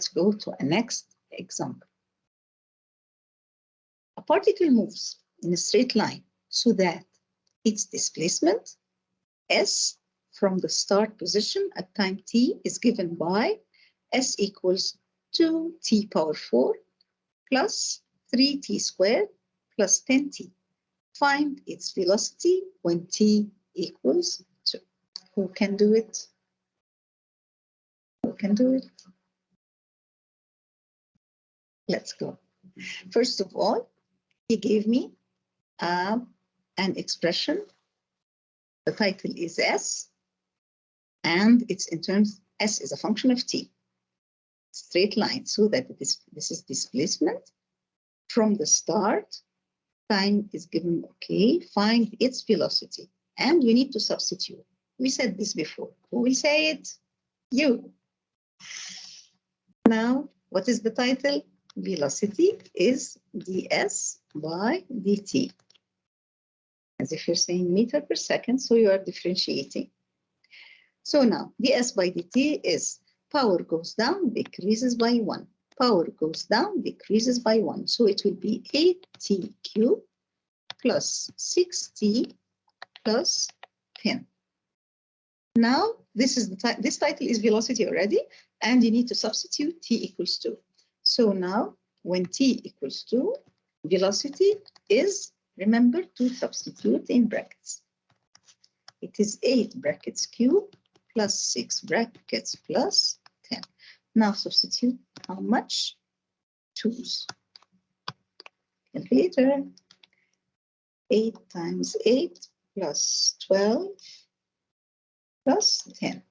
let's go to a next example. A particle moves in a straight line so that its displacement, S, from the start position at time t is given by S equals 2t power 4 plus 3t squared plus 10t. Find its velocity when t equals 2. Who can do it? Who can do it? Let's go. First of all, he gave me an expression. The title is S, and it's in terms, S is a function of t. Straight line, so that this is displacement from the start. Time is given, okay. Find its velocity. And we need to substitute. We said this before. Who will say it? You. Now, what is the title? Velocity is ds by dt. As if you're saying meter per second, so you are differentiating. So now, ds by dt is power goes down, decreases by 1. Power goes down, decreases by 1. So it will be 8t cubed plus 6t plus 10. Now, this title is velocity already, and you need to substitute t equals 2. So now, when t equals 2, velocity is, remember to substitute in brackets. It is 8 brackets cubed plus 6 brackets plus 10. Now substitute how much? 2's. Calculator. 8 times 8 plus 12 plus 10.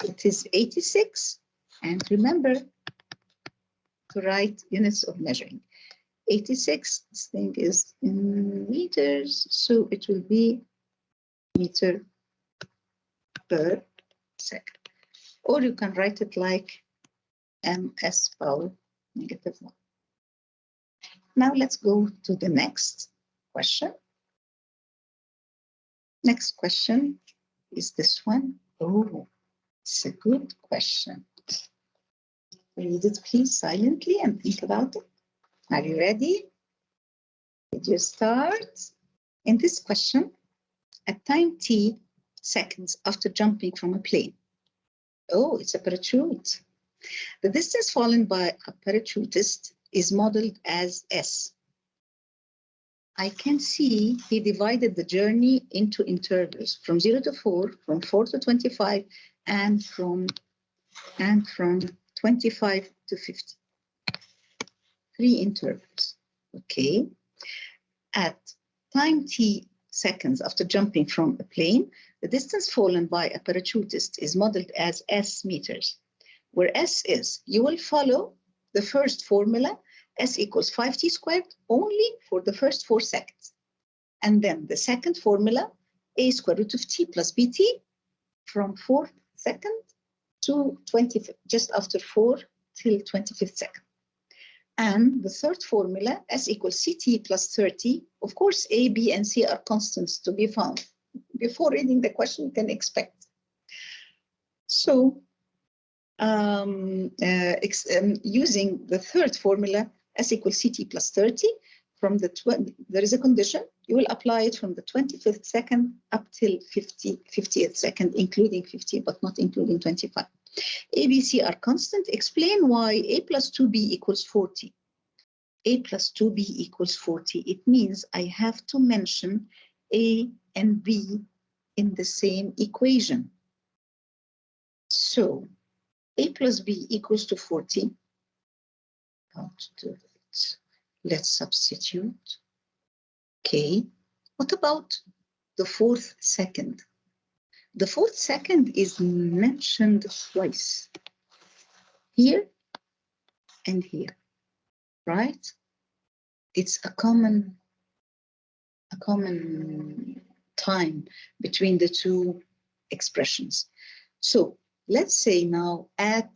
It is 86. And remember to write units of measuring. 86, this thing is in meters, so it will be meter per second. Or you can write it like ms power -1. Now let's go to the next question. Next question is this one. Oh, it's a good question. Read it please silently and think about it. Are you ready? Did you start? In this question, at time t seconds after jumping from a plane. Oh, it's a parachute. The distance fallen by a parachutist is modeled as S. I can see he divided the journey into intervals from 0 to 4, from 4 to 25, and from 25 to 50. 3 intervals. Okay. At time t seconds after jumping from a plane, the distance fallen by a parachutist is modeled as S meters. Where S is, you will follow the first formula, S equals 5t squared, only for the first 4 seconds. And then the second formula, a square root of t plus bt, from 4th second to 25th, just after 4 till 25th second. And the third formula, S equals ct plus 30. Of course, A, B, and C are constants to be found. Before reading the question, you can expect. So, using the third formula, S equals ct plus 30, from there is a condition. You will apply it from the 25th second up till 50th second, including 50, but not including 25. A, B, C are constant. Explain why A plus 2B equals 40. A plus 2B equals 40. It means I have to mention A and B in the same equation. So A plus B equals to 40. How to do it? Let's substitute. Okay. What about the 4th second? The 4th second is mentioned twice. Here and here, right? It's a common time between the two expressions. So let's say now at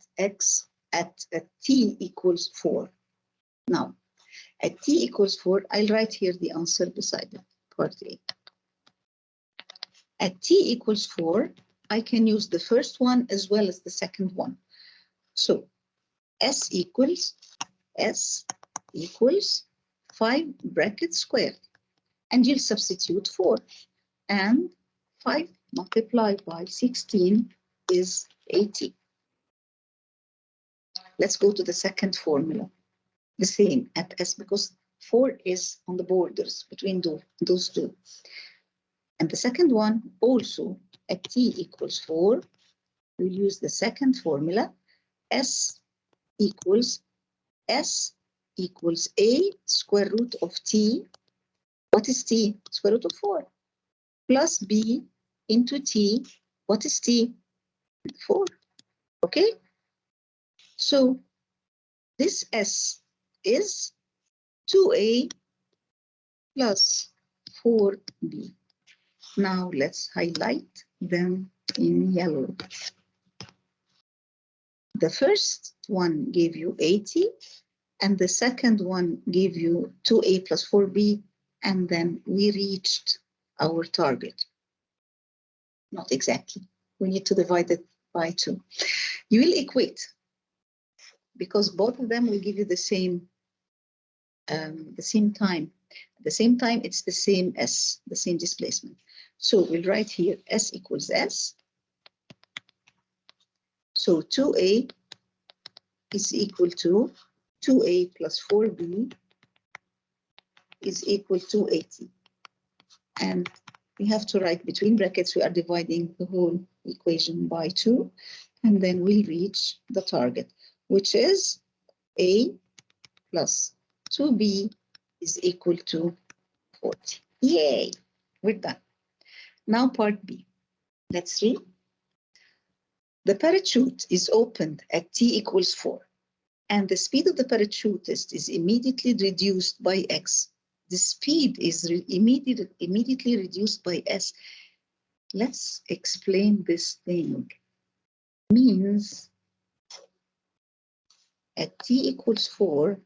t equals 4. Now, at t equals 4, I'll write here the answer beside it, part A. At t equals 4, I can use the first one as well as the second one. So S equals 5 brackets squared. And you'll substitute 4. And 5 multiplied by 16 is 80. Let's go to the second formula. The same at S, because 4 is on the borders between those two. And the second one also at T equals 4, we'll use the second formula. S equals A square root of T. What is T? Square root of 4. Plus B into T. What is T? 4. Okay? So this S is 2A plus 4B. Now let's highlight them in yellow. The first one gave you 80, and the second one gave you 2A plus 4B, and then we reached our target. Not exactly. We need to divide it by 2. You will equate, because both of them will give you the same time. At the same time, it's the same S, the same displacement. So we'll write here S equals S. So 2A is equal to 2A plus 4B is equal to 80. And we have to write between brackets, we are dividing the whole equation by 2. And then we'll reach the target, which is A plus 2B is equal to 40. Yay! We're done. Now part B. Let's read. The parachute is opened at T equals 4, and the speed of the parachutist is immediately reduced by x. The speed is immediately reduced by s. Let's explain this thing. Means at T equals 4,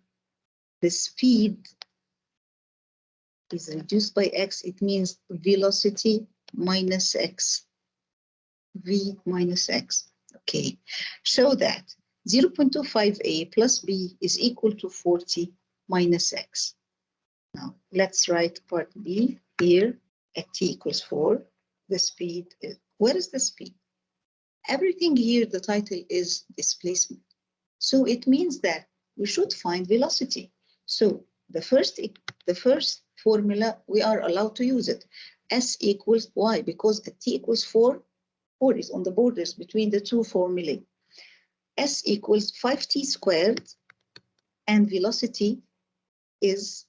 the speed is reduced by x. It means velocity minus x. V minus x. Okay, show that 0.25a plus b is equal to 40 minus x. Now, let's write part B here at T equals 4. The speed is, where is the speed? Everything here, the title is displacement. So it means that we should find velocity. So the first formula, we are allowed to use it. S equals y, because at T equals 4, 4 is on the borders between the two formulae. S equals 5t squared, and velocity is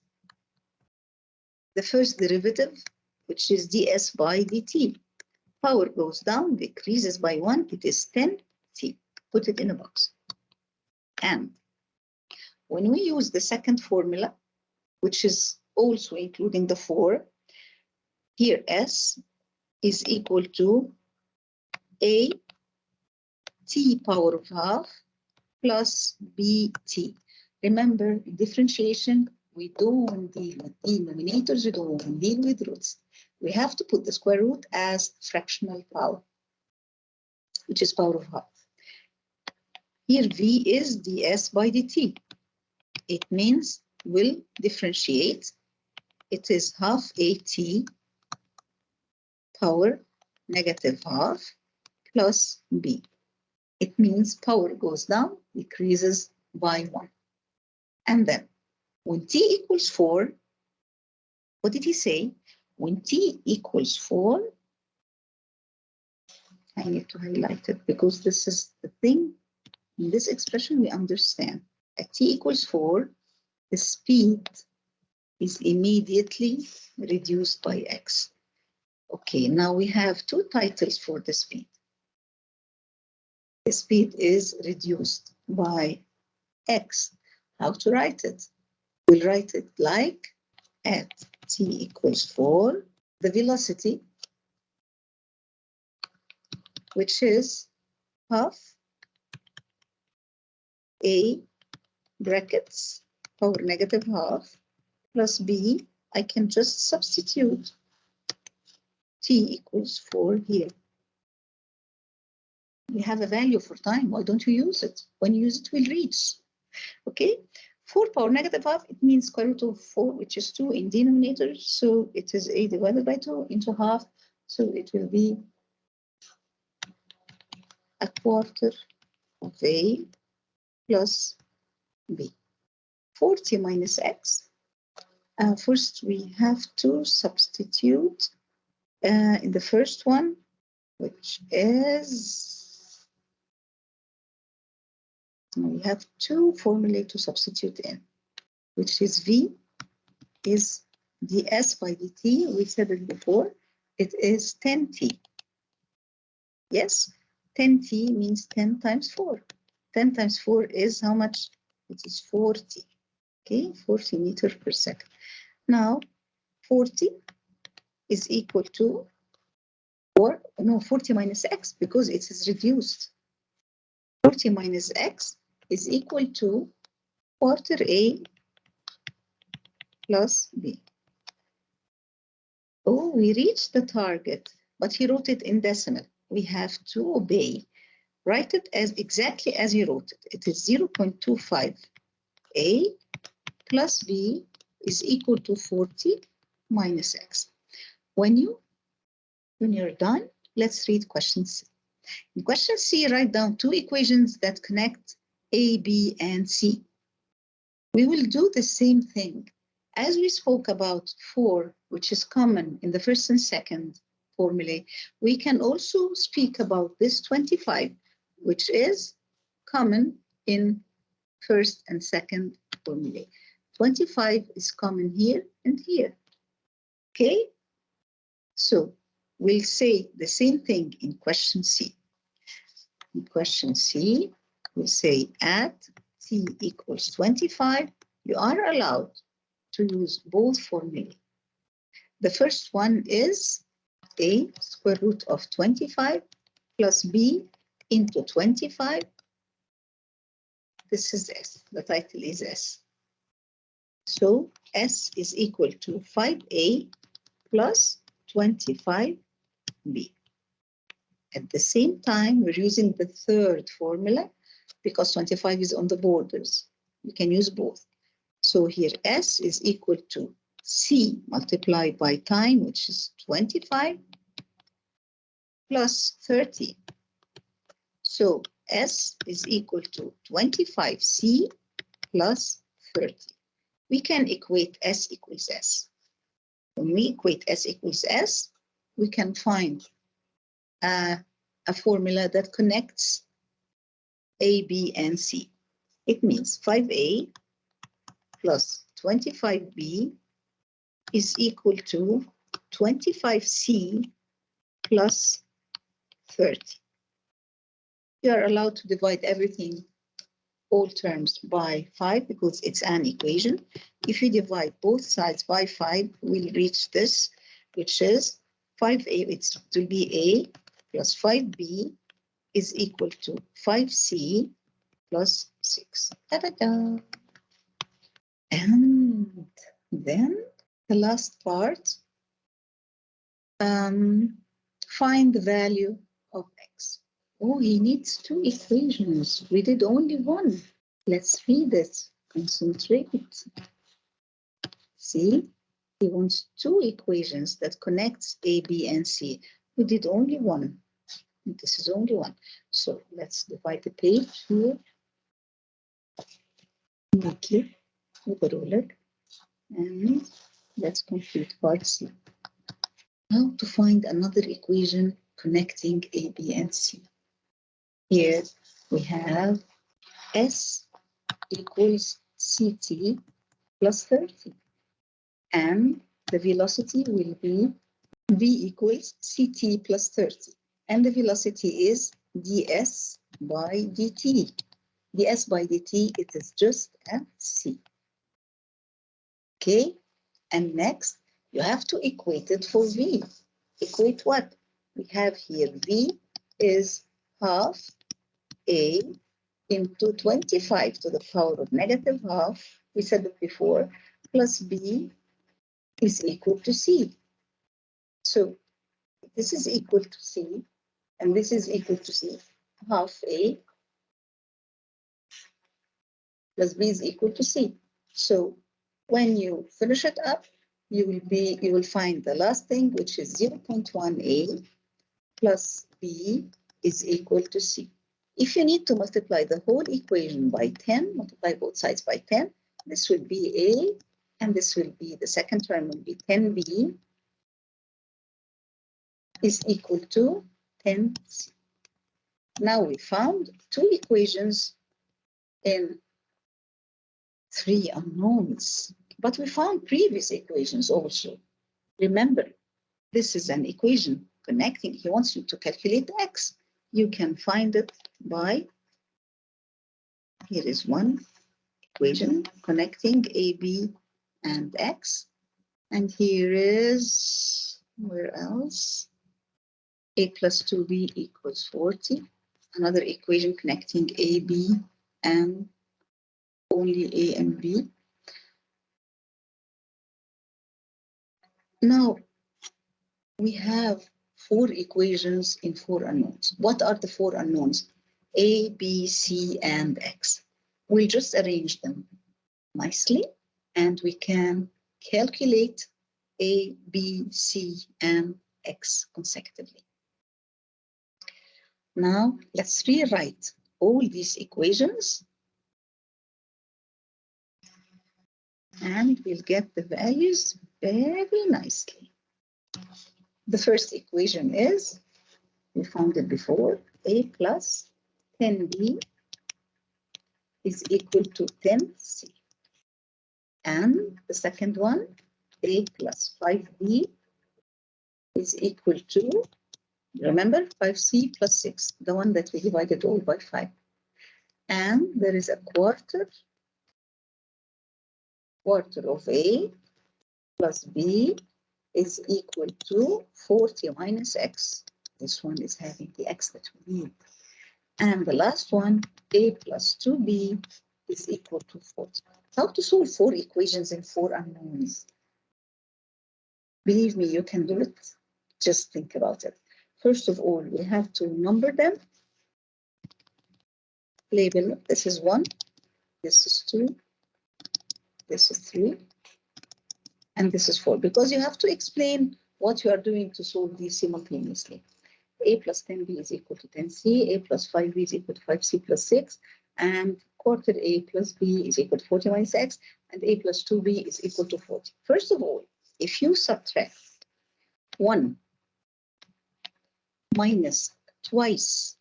the first derivative, which is ds by dt. Power goes down, decreases by 1, it is 10t. Put it in a box. And when we use the second formula, which is also including the 4, here S is equal to a t power of half plus bt. Remember, differentiation, we don't deal with denominators, we don't deal with roots. We have to put the square root as fractional power, which is power of half. Here v is ds by dt. It means we'll differentiate. It is half at power negative half plus b. It means power goes down, decreases by 1. And then when t equals 4, what did he say? When t equals 4, I need to highlight it because this is the thing. In this expression, we understand. At t equals 4, the speed is immediately reduced by x. Okay, now we have two titles for the speed. The speed is reduced by x. How to write it? We'll write it like at t equals 4, the velocity, which is half a brackets power negative half plus b. I can just substitute. T equals 4 here. We have a value for time. Why don't you use it? When you use it, we'll reach. Okay? 4 power negative half, it means square root of 4, which is 2 in denominator. So it is a divided by 2 into half. So it will be a quarter of a plus b. 40 minus x. First, we have to substitute in the first one, which is, we have two formulae to substitute in, which is v is ds by dt. We said it before. It is 10t. Yes, 10t means 10 times 4. 10 times 4 is how much? It is 40. Okay, 40 meters per second. Now, 40 is equal to 40 minus x, because it is reduced. 40 minus x is equal to quarter a plus b. Oh, we reached the target, but he wrote it in decimal. We have to obey. Write it as exactly as he wrote it. It is 0.25 a plus b is equal to 40 minus x. When you're done, let's read question C. In question C, write down two equations that connect A, B, and C. We will do the same thing. As we spoke about 4, which is common in the first and second formulae, we can also speak about this 25, which is common in first and second formulae. 25 is common here and here. Okay? So we'll say the same thing in question C. In question C, we say at t equals 25, you are allowed to use both formulae. The first one is a square root of 25 plus b into 25. This is S. The title is S. So S is equal to 5a plus 25b. At the same time, we're using the third formula because 25 is on the borders. We can use both. So here S is equal to C multiplied by time, which is 25 plus 30. So S is equal to 25C plus 30. We can equate S equals S. When we equate S equals S, we can find a formula that connects A, B, and C. It means 5A plus 25B is equal to 25C plus 30. You are allowed to divide everything, all terms, by 5 because it's an equation. If you divide both sides by 5, we'll reach this, which is 5A, it will be A plus 5B is equal to 5C plus 6. Ta-da-da! And then the last part, find the value of x. Oh, he needs two equations. We did only one. Let's read it. Concentrate. See, he wants two equations that connects A, B, and C. We did only one. This is only one. So let's divide the page here. Neatly with a ruler. And let's complete part C. Now to find another equation connecting A, B, and C. Here we have S equals CT plus 30. And the velocity will be V equals CT plus 30. And the velocity is ds by dt. ds by dt, it is just a c. Okay? And next, you have to equate it for V. Equate what? We have here V is half A into 25 to the power of negative half. We said it before, plus B is equal to C. So this is equal to C, and this is equal to C. half A plus B is equal to C. So when you finish it up, you will find the last thing, which is 0.1A plus B is equal to C. If you need to multiply the whole equation by 10, multiply both sides by 10, this will be A, and this will be, the second term will be 10B is equal to 10C. Now we found two equations in three unknowns, but we found previous equations also. Remember, this is an equation connecting. He wants you to calculate x. You can find it by, here is one equation connecting a, b, and x. And here is, where else? A plus 2b equals 40. Another equation connecting a, b, and only a and b. Now, we have four equations in four unknowns. What are the four unknowns? A, B, C, and X. We'll just arrange them nicely, and we can calculate A, B, C, and X consecutively. Now, let's rewrite all these equations, and we'll get the values very nicely. The first equation is, we found it before, A plus 10B is equal to 10C. And the second one, A plus 5B is equal to, remember, 5C plus 6, the one that we divided all by 5. And there is a quarter of A plus B is equal to 40 minus X. This one is having the X that we need. And the last one, A plus 2B is equal to 40. How to solve four equations in four unknowns? Believe me, you can do it. Just think about it. First of all, we have to number them. Label, this is 1, this is 2, this is 3, and this is 4, because you have to explain what you are doing to solve these simultaneously. A plus 10B is equal to 10C, A plus 5B is equal to 5C plus 6, and quarter A plus B is equal to 40 minus X, and A plus 2B is equal to 40. First of all, if you subtract 1 minus twice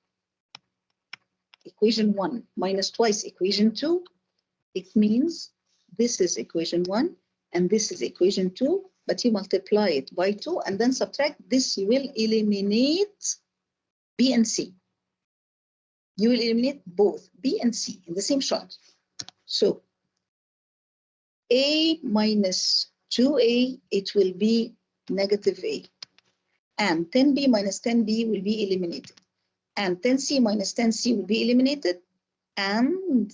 equation 1 minus twice equation 2, it means this is equation 1 and this is equation 2, but you multiply it by 2 and then subtract this, you will eliminate B and C. You will eliminate both B and C in the same shot. So A minus 2A, it will be negative A. And 10B minus 10B will be eliminated. And 10C minus 10C will be eliminated. And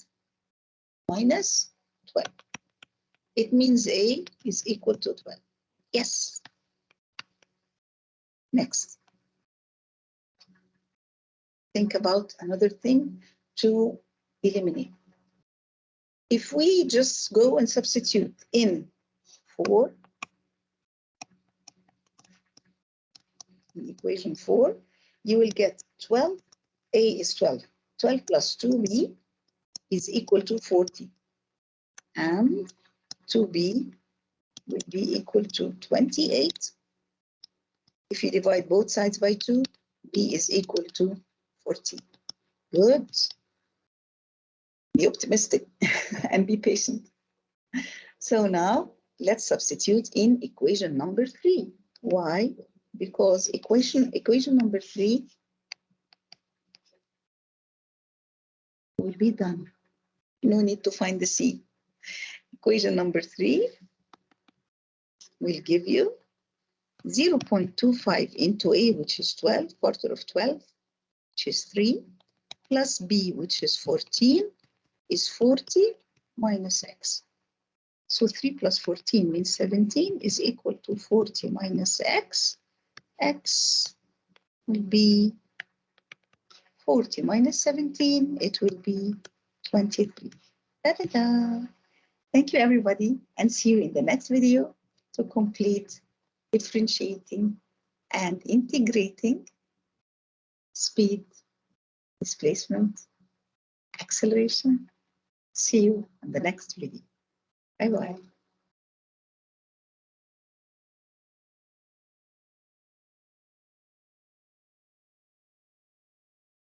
minus 12. It means A is equal to 12. Yes. Next. Think about another thing to eliminate. If we just go and substitute in 4, in equation 4, you will get 12. A is 12. 12 plus 2B is equal to 40. And 2B will be equal to 28. If you divide both sides by 2, B is equal to 40. Good. Be optimistic and be patient. So now let's substitute in equation number 3. Why? Because equation number 3 will be done. No need to find the C. Equation number 3 will give you 0.25 into A, which is 12, quarter of 12, which is 3, plus B, which is 14, is 40 minus X. So 3 plus 14 means 17 is equal to 40 minus X. X will be 40 minus 17, it will be 23. Da-da-da. Thank you, everybody, and see you in the next video to complete differentiating and integrating speed, displacement, acceleration. See you in the next video. Bye-bye.